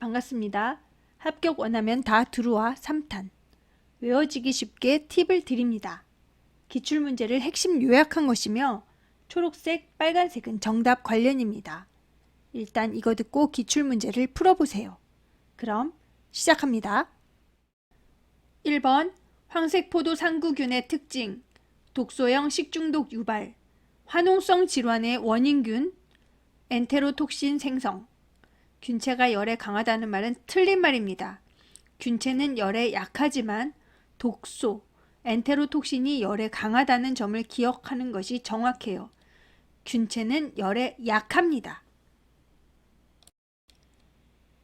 반갑습니다. 합격 원하면 다 들어와 3탄. 외워지기 쉽게 팁을 드립니다. 기출문제를 핵심 요약한 것이며 초록색, 빨간색은 정답 관련입니다. 일단 이거 듣고 기출문제를 풀어보세요. 그럼 시작합니다. 1번 황색포도 상구균의 특징 독소형 식중독 유발 화농성 질환의 원인균 엔테로톡신 생성 균체가 열에 강하다는 말은 틀린 말입니다. 균체는 열에 약하지만 독소, 엔테로톡신이 열에 강하다는 점을 기억하는 것이 정확해요. 균체는 열에 약합니다.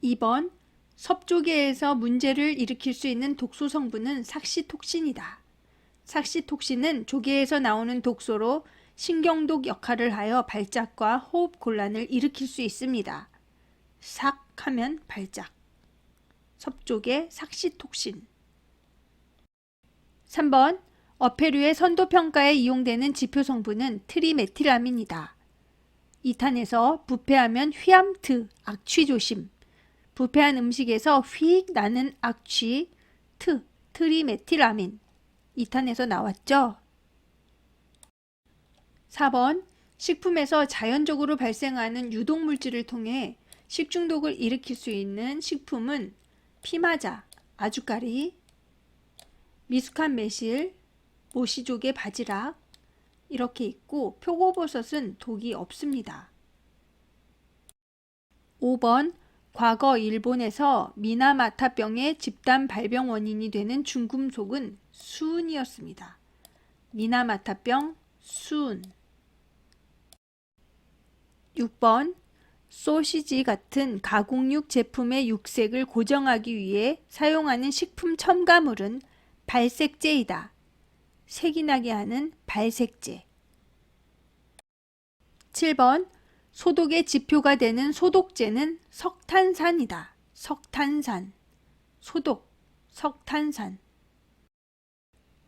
2번 섭조개에서 문제를 일으킬 수 있는 독소 성분은 삭시톡신이다. 삭시톡신은 조개에서 나오는 독소로 신경독 역할을 하여 발작과 호흡 곤란을 일으킬 수 있습니다. 삭 하면 발작. 섭조개 삭시톡신. 3번 어패류의 선도평가에 이용되는 지표성분은 트리메틸아민이다. 2탄에서 부패하면 휘암트, 악취 조심. 부패한 음식에서 휙 나는 악취, 트리메틸아민. 2탄에서 나왔죠? 4번 식품에서 자연적으로 발생하는 유독물질을 통해 식중독을 일으킬 수 있는 식품은 피마자, 아주까리, 미숙한 매실, 모시조개 바지락 이렇게 있고 표고버섯은 독이 없습니다. 5번 과거 일본에서 미나마타병의 집단 발병 원인이 되는 중금속은 수은이었습니다. 미나마타병, 수은. 6번 소시지 같은 가공육 제품의 육색을 고정하기 위해 사용하는 식품 첨가물은 발색제이다. 색이 나게 하는 발색제. 7번 소독의 지표가 되는 소독제는 석탄산이다. 석탄산. 소독, 석탄산.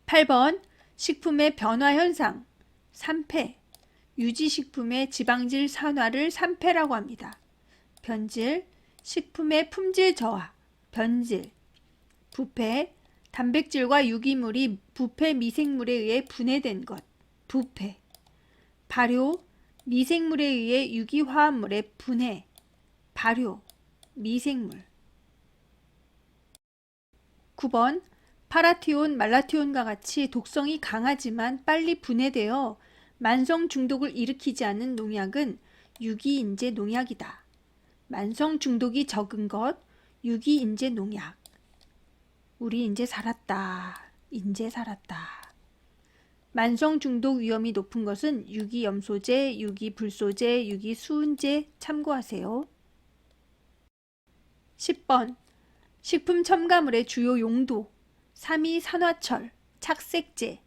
8번 식품의 변화 현상, 산패. 유지식품의 지방질 산화를 산패라고 합니다. 변질, 식품의 품질 저하, 변질. 부패, 단백질과 유기물이 부패 미생물에 의해 분해된 것, 부패. 발효, 미생물에 의해 유기화합물의 분해, 발효, 미생물. 9번 파라티온, 말라티온과 같이 독성이 강하지만 빨리 분해되어 만성 중독을 일으키지 않는 농약은 유기인제 농약이다. 만성 중독이 적은 것, 유기인제 농약. 우리 인제 살았다. 인제 살았다. 만성 중독 위험이 높은 것은 유기염소제, 유기불소제, 유기수은제 참고하세요. 10번 식품 첨가물의 주요 용도 3,2산화철, 착색제.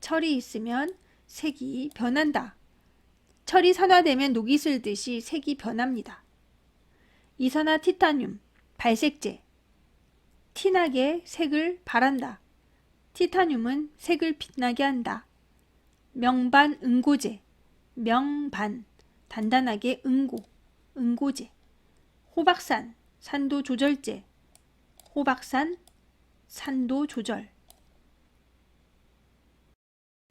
철이 있으면 색이 변한다. 철이 산화되면 녹이 슬듯이 색이 변합니다. 이산화 티타늄, 발색제. 티나게 색을 발한다. 티타늄은 색을 빛나게 한다. 명반 응고제, 명반, 단단하게 응고, 응고제. 호박산, 산도 조절제, 호박산, 산도 조절.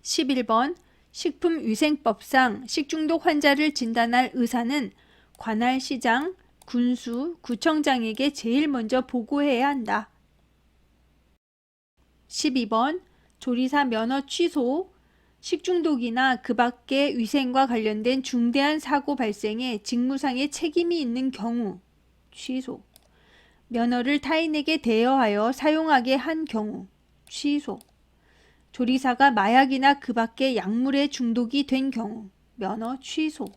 11번 식품위생법상 식중독 환자를 진단할 의사는 관할시장, 군수, 구청장에게 제일 먼저 보고해야 한다. 12번 조리사 면허 취소, 식중독이나 그 밖의 위생과 관련된 중대한 사고 발생에 직무상의 책임이 있는 경우 취소. 면허를 타인에게 대여하여 사용하게 한 경우 취소. 조리사가 마약이나 그 밖의 약물에 중독이 된 경우 면허 취소.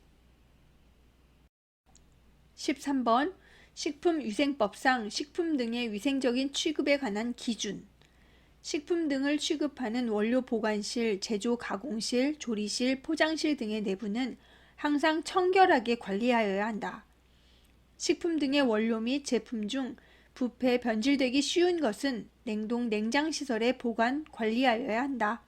13번 식품위생법상 식품 등의 위생적인 취급에 관한 기준. 식품 등을 취급하는 원료 보관실, 제조 가공실, 조리실, 포장실 등의 내부는 항상 청결하게 관리하여야 한다. 식품 등의 원료 및 제품 중 부패, 변질되기 쉬운 것은 냉동, 냉장시설에 보관, 관리하여야 한다.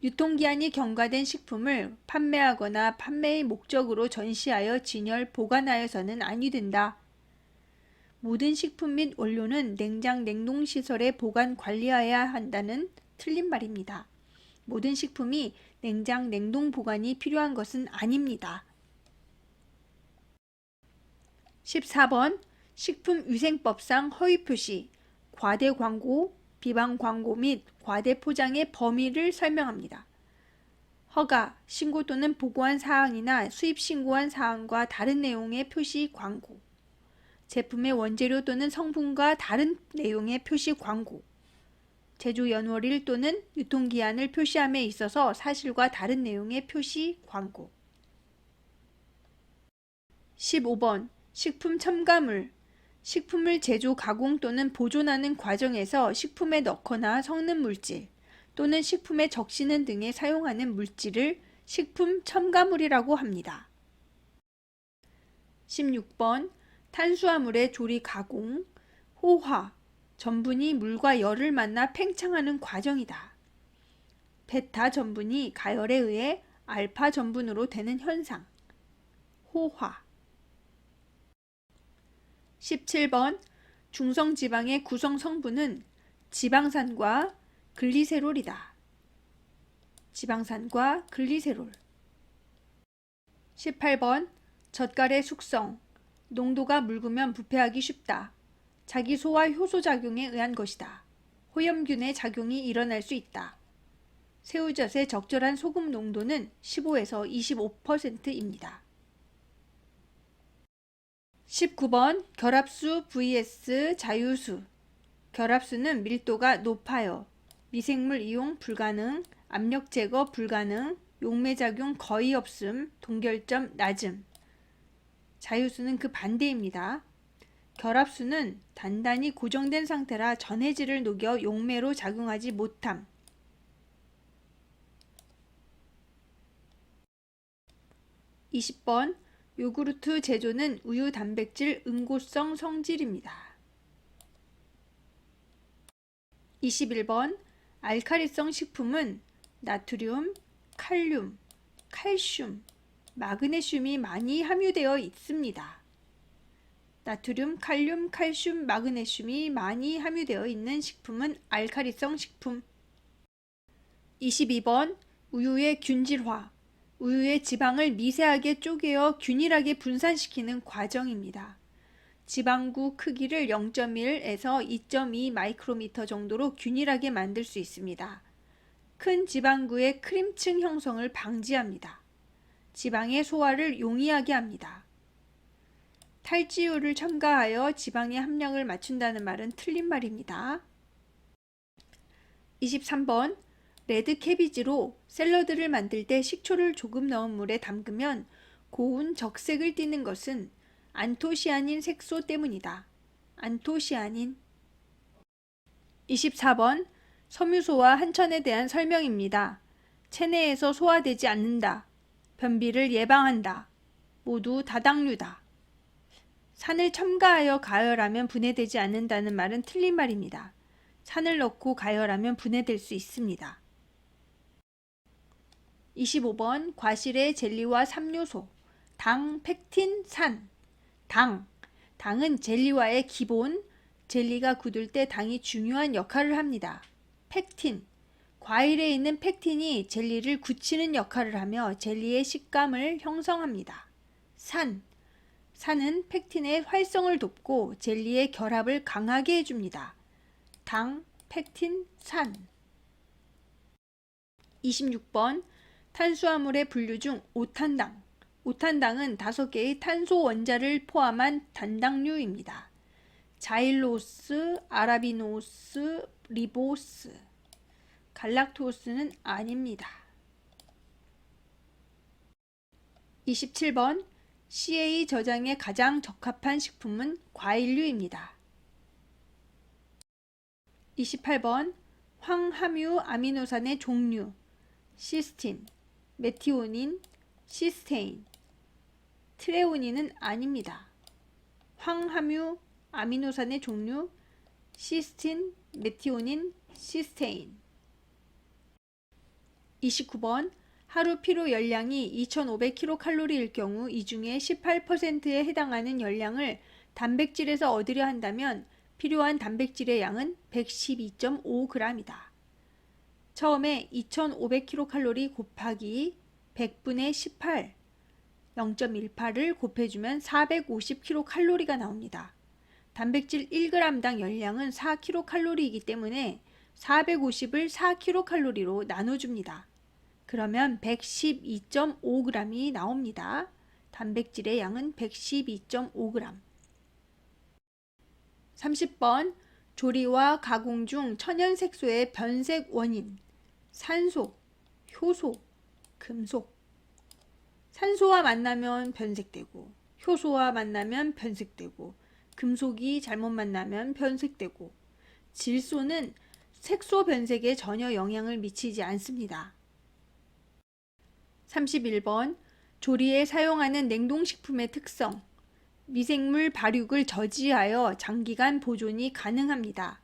유통기한이 경과된 식품을 판매하거나 판매의 목적으로 전시하여 진열, 보관하여서는 아니 된다. 모든 식품 및 원료는 냉장 냉동시설에 보관 관리해야 한다는 틀린 말입니다. 모든 식품이 냉장 냉동 보관이 필요한 것은 아닙니다. 14번 식품위생법상 허위 표시, 과대 광고, 비방 광고 및 과대 포장의 범위를 설명합니다. 허가, 신고 또는 보고한 사항이나 수입 신고한 사항과 다른 내용의 표시 광고, 제품의 원재료 또는 성분과 다른 내용의 표시 광고, 제조 연월일 또는 유통기한을 표시함에 있어서 사실과 다른 내용의 표시 광고. 15번 식품 첨가물, 식품을 제조, 가공 또는 보존하는 과정에서 식품에 넣거나 섞는 물질 또는 식품에 적시는 등에 사용하는 물질을 식품 첨가물이라고 합니다. 16번 탄수화물의 조리, 가공, 호화, 전분이 물과 열을 만나 팽창하는 과정이다. 베타 전분이 가열에 의해 알파 전분으로 되는 현상, 호화. 17번 중성지방의 구성 성분은 지방산과 글리세롤이다. 지방산과 글리세롤. 18번 젓갈의 숙성, 농도가 묽으면 부패하기 쉽다. 자기 소화 효소 작용에 의한 것이다. 호염균의 작용이 일어날 수 있다. 새우젓의 적절한 소금 농도는 15에서 25%입니다. 19번 결합수 vs 자유수. 결합수는 밀도가 높아요. 미생물 이용 불가능, 압력 제거 불가능, 용매작용 거의 없음, 동결점 낮음. 자유수는 그 반대입니다. 결합수는 단단히 고정된 상태라 전해질을 녹여 용매로 작용하지 못함. 20번 요구르트 제조는 우유 단백질 응고성 성질입니다. 21번 알카리성 식품은 나트륨, 칼륨, 칼슘, 마그네슘이 많이 함유되어 있습니다. 나트륨, 칼륨, 칼슘, 마그네슘이 많이 함유되어 있는 식품은 알카리성 식품. 22번 우유의 균질화, 우유의 지방을 미세하게 쪼개어 균일하게 분산시키는 과정입니다. 지방구 크기를 0.1에서 2.2 마이크로미터 정도로 균일하게 만들 수 있습니다. 큰 지방구의 크림층 형성을 방지합니다. 지방의 소화를 용이하게 합니다. 탈지율을 첨가하여 지방의 함량을 맞춘다는 말은 틀린 말입니다. 23번 레드 캐비지로 샐러드를 만들 때 식초를 조금 넣은 물에 담그면 고운 적색을 띠는 것은 안토시아닌 색소 때문이다. 안토시아닌. 24번 섬유소와 한천에 대한 설명입니다. 체내에서 소화되지 않는다. 변비를 예방한다. 모두 다당류다. 산을 첨가하여 가열하면 분해되지 않는다는 말은 틀린 말입니다. 산을 넣고 가열하면 분해될 수 있습니다. 25번 과실의 젤리와 3요소 당, 펙틴, 산. 당은 젤리와의 기본, 젤리가 굳을 때 당이 중요한 역할을 합니다. 펙틴, 과일에 있는 펙틴이 젤리를 굳히는 역할을 하며 젤리의 식감을 형성합니다. 산은 펙틴의 활성을 돕고 젤리의 결합을 강하게 해줍니다. 당, 펙틴, 산. 26번 탄수화물의 분류 중 오탄당. 오탄당은 5개의 탄소 원자를 포함한 단당류입니다. 자일로스, 아라비노스, 리보스. 갈락토스는 아닙니다. 27번 CA 저장에 가장 적합한 식품은 과일류입니다. 28번 황함유 아미노산의 종류 시스틴, 메티오닌, 시스테인. 트레오닌은 아닙니다. 황함유 아미노산의 종류 시스틴, 메티오닌, 시스테인. 29번 하루 피로 열량이 2500kcal일 경우 이 중에 18%에 해당하는 열량을 단백질에서 얻으려 한다면 필요한 단백질의 양은 112.5g이다. 처음에 2500kcal 곱하기 100분의 18, 0.18을 곱해주면 450kcal가 나옵니다. 단백질 1g당 열량은 4kcal이기 때문에 450을 4kcal로 나눠줍니다. 그러면 112.5g이 나옵니다. 단백질의 양은 112.5g. 30번 조리와 가공 중 천연색소의 변색 원인 산소, 효소, 금속. 산소와 만나면 변색되고 효소와 만나면 변색되고 금속이 잘못 만나면 변색되고 질소는 색소 변색에 전혀 영향을 미치지 않습니다. 31번 조리에 사용하는 냉동식품의 특성 미생물 발육을 저지하여 장기간 보존이 가능합니다.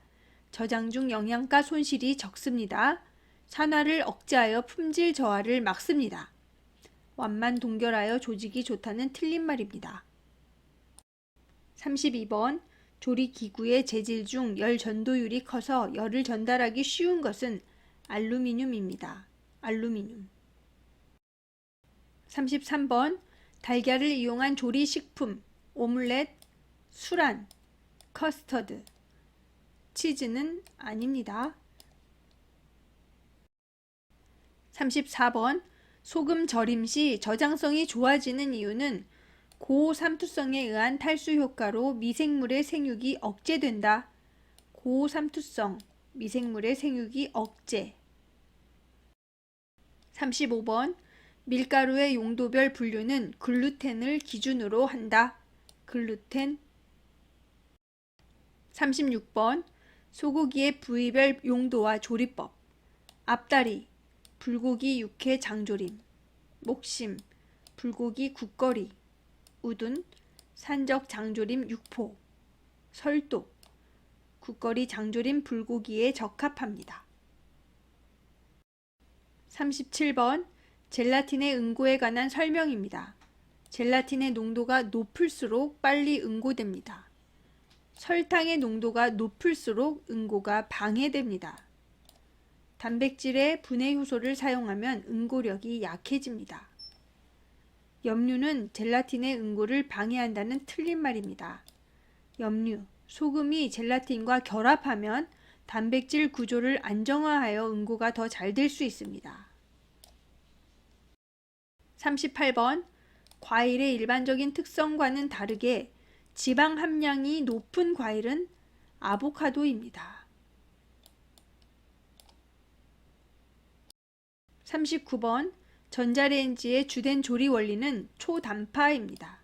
저장 중 영양가 손실이 적습니다. 산화를 억제하여 품질 저하를 막습니다. 완만 동결하여 조직이 좋다는 틀린 말입니다. 32번 조리기구의 재질 중 열 전도율이 커서 열을 전달하기 쉬운 것은 알루미늄입니다. 알루미늄. 33번 달걀을 이용한 조리식품 오믈렛, 수란, 커스터드, 치즈는 아닙니다. 34번 소금 절임 시 저장성이 좋아지는 이유는 고삼투성에 의한 탈수 효과로 미생물의 생육이 억제된다. 고삼투성, 미생물의 생육이 억제. 35번 밀가루의 용도별 분류는 글루텐을 기준으로 한다. 글루텐. 36번 소고기의 부위별 용도와 조리법 앞다리, 불고기 육회 장조림, 목심, 불고기 국거리, 우둔, 산적 장조림 육포, 설도, 국거리 장조림 불고기에 적합합니다. 37번 젤라틴의 응고에 관한 설명입니다. 젤라틴의 농도가 높을수록 빨리 응고됩니다. 설탕의 농도가 높을수록 응고가 방해됩니다. 단백질의 분해 효소를 사용하면 응고력이 약해집니다. 염류는 젤라틴의 응고를 방해한다는 틀린 말입니다. 염류, 소금이 젤라틴과 결합하면 단백질 구조를 안정화하여 응고가 더 잘 될 수 있습니다. 38번 과일의 일반적인 특성과는 다르게 지방 함량이 높은 과일은 아보카도입니다. 39번 전자레인지의 주된 조리 원리는 초단파입니다.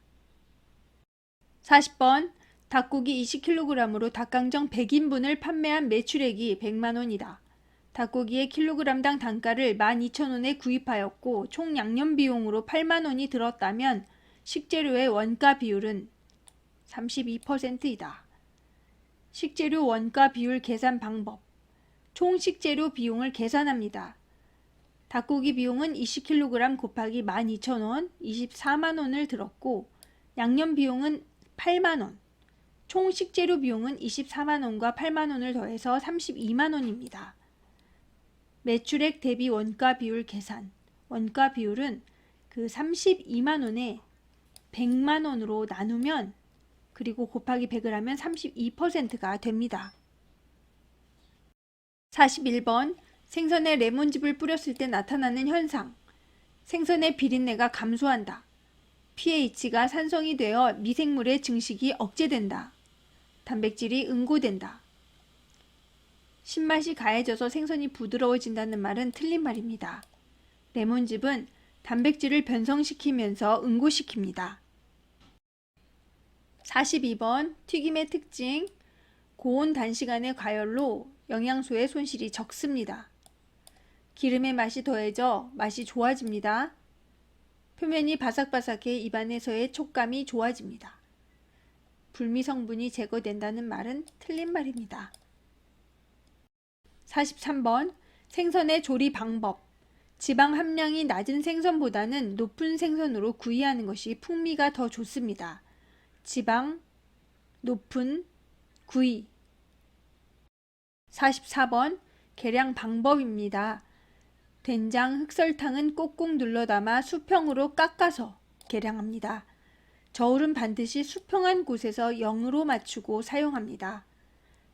40번 닭고기 20kg으로 닭강정 100인분을 판매한 매출액이 100만원이다. 닭고기의 킬로그램당 단가를 12,000원에 구입하였고 총 양념 비용으로 8만원이 들었다면 식재료의 원가 비율은 32%이다. 식재료 원가 비율 계산 방법. 총 식재료 비용을 계산합니다. 닭고기 비용은 20kg 곱하기 12,000원, 24만원을 들었고 양념 비용은 8만원, 총 식재료 비용은 24만원과 8만원을 더해서 32만원입니다. 매출액 대비 원가 비율 계산. 원가 비율은 그 32만원에 100만원으로 나누면 그리고 곱하기 100을 하면 32%가 됩니다. 41번 생선에 레몬즙을 뿌렸을 때 나타나는 현상. 생선의 비린내가 감소한다. pH가 산성이 되어 미생물의 증식이 억제된다. 단백질이 응고된다. 신맛이 가해져서 생선이 부드러워진다는 말은 틀린 말입니다. 레몬즙은 단백질을 변성시키면서 응고시킵니다. 42번 튀김의 특징. 고온 단시간의 과열로 영양소의 손실이 적습니다. 기름의 맛이 더해져 맛이 좋아집니다. 표면이 바삭바삭해 입안에서의 촉감이 좋아집니다. 불미 성분이 제거된다는 말은 틀린 말입니다. 43번 생선의 조리 방법. 지방 함량이 낮은 생선보다는 높은 생선으로 구이하는 것이 풍미가 더 좋습니다. 지방, 높은, 구이. 44번 계량 방법입니다. 된장, 흑설탕은 꼭꼭 눌러 담아 수평으로 깎아서 계량합니다. 저울은 반드시 수평한 곳에서 0으로 맞추고 사용합니다.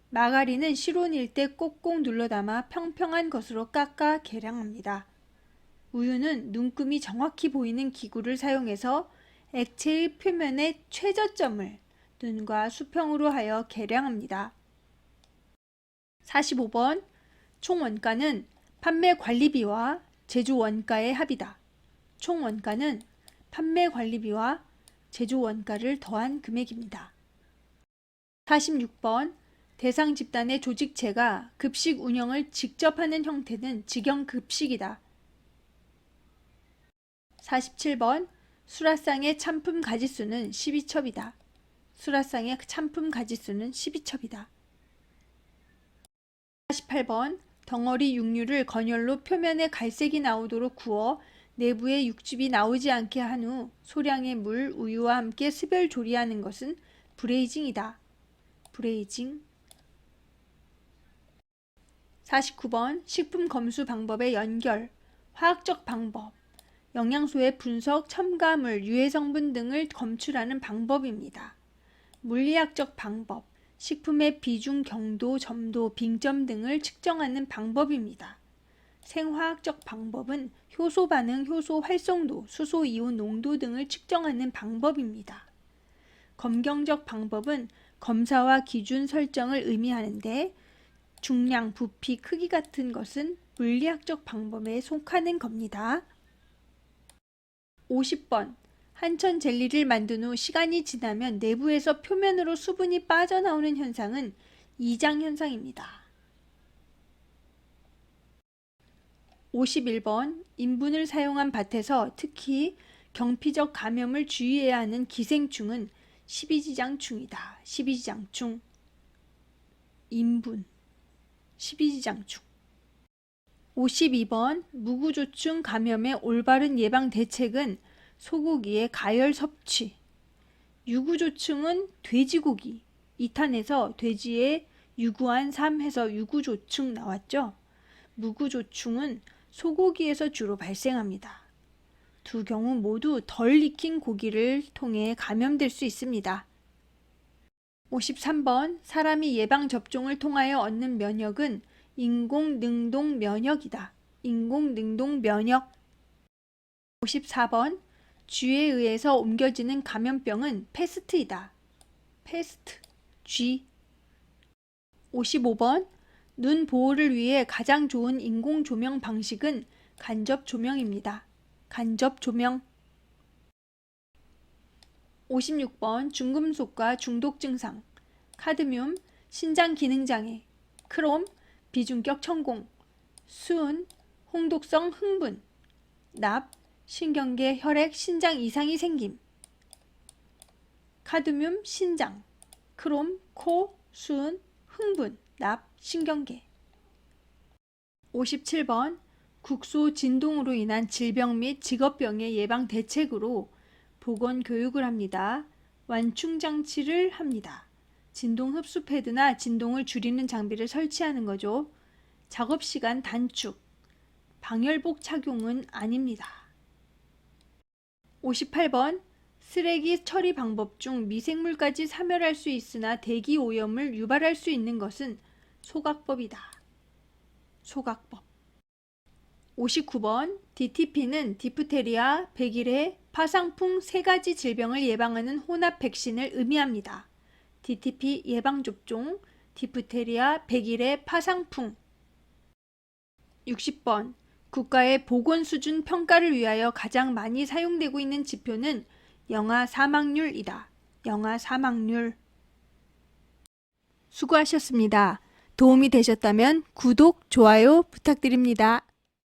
마가린은 실온일 때 꼭꼭 눌러 담아 평평한 것으로 깎아 계량합니다. 우유는 눈금이 정확히 보이는 기구를 사용해서 액체의 표면에 최저점을 눈과 수평으로 하여 계량합니다. 45번 총 원가는 판매 관리비와 제조 원가의 합이다. 총 원가는 판매 관리비와 제조 원가를 더한 금액입니다. 46번 대상 집단의 조직체가 급식 운영을 직접 하는 형태는 직영급식이다. 47번 수라상의 참품 가지수는 12첩이다. 수라상의 참품 가지수는 12첩이다. 48번 덩어리 육류를 건열로 표면에 갈색이 나오도록 구워 내부에 육즙이 나오지 않게 한 후 소량의 물, 우유와 함께 스별 조리하는 것은 브레이징이다. 브레이징. 49번 식품 검수 방법의 연결, 화학적 방법, 영양소의 분석, 첨가물, 유해성분 등을 검출하는 방법입니다. 물리학적 방법, 식품의 비중, 경도, 점도, 빙점 등을 측정하는 방법입니다. 생화학적 방법은 효소 반응, 효소 활성도, 수소 이온 농도 등을 측정하는 방법입니다. 검경적 방법은 검사와 기준 설정을 의미하는데 중량, 부피, 크기 같은 것은 물리학적 방법에 속하는 겁니다. 50번 한천 젤리를 만든 후 시간이 지나면 내부에서 표면으로 수분이 빠져나오는 현상은 이장 현상입니다. 51번 인분을 사용한 밭에서 특히 경피적 감염을 주의해야 하는 기생충은 십이지장충이다. 십이지장충. 인분. 십이지장충. 52번 무구조충 감염의 올바른 예방 대책은 소고기의 가열 섭취. 유구조충은 돼지고기. 2탄에서 돼지의 유구한 삶 해서 유구조충 나왔죠. 무구조충은 소고기에서 주로 발생합니다. 두 경우 모두 덜 익힌 고기를 통해 감염될 수 있습니다. 53번 사람이 예방접종을 통하여 얻는 면역은 인공능동 면역이다. 인공능동 면역. 54번 쥐에 의해서 옮겨지는 감염병은 패스트이다. 패스트. 쥐. 55번 눈 보호를 위해 가장 좋은 인공 조명 방식은 간접 조명입니다. 간접 조명. 56번 중금속과 중독 증상, 카드뮴, 신장 기능장애, 크롬, 비중격 천공, 수은, 홍독성 흥분, 납, 신경계, 혈액, 신장 이상이 생김. 카드뮴, 신장, 크롬, 코, 수은, 흥분, 납, 신경계. 57번 국소 진동으로 인한 질병 및 직업병의 예방 대책으로 보건 교육을 합니다. 완충 장치를 합니다. 진동 흡수 패드나 진동을 줄이는 장비를 설치하는 거죠. 작업 시간 단축. 방열복 착용은 아닙니다. 58번 쓰레기 처리 방법 중 미생물까지 사멸할 수 있으나 대기 오염을 유발할 수 있는 것은 소각법이다. 소각법. 59번 DTP는 디프테리아, 백일해, 파상풍 세 가지 질병을 예방하는 혼합 백신을 의미합니다. DTP 예방접종, 디프테리아, 백일해, 파상풍. 60번 국가의 보건 수준 평가를 위하여 가장 많이 사용되고 있는 지표는 영아 사망률이다. 영아 사망률. 수고하셨습니다. 도움이 되셨다면 구독, 좋아요 부탁드립니다.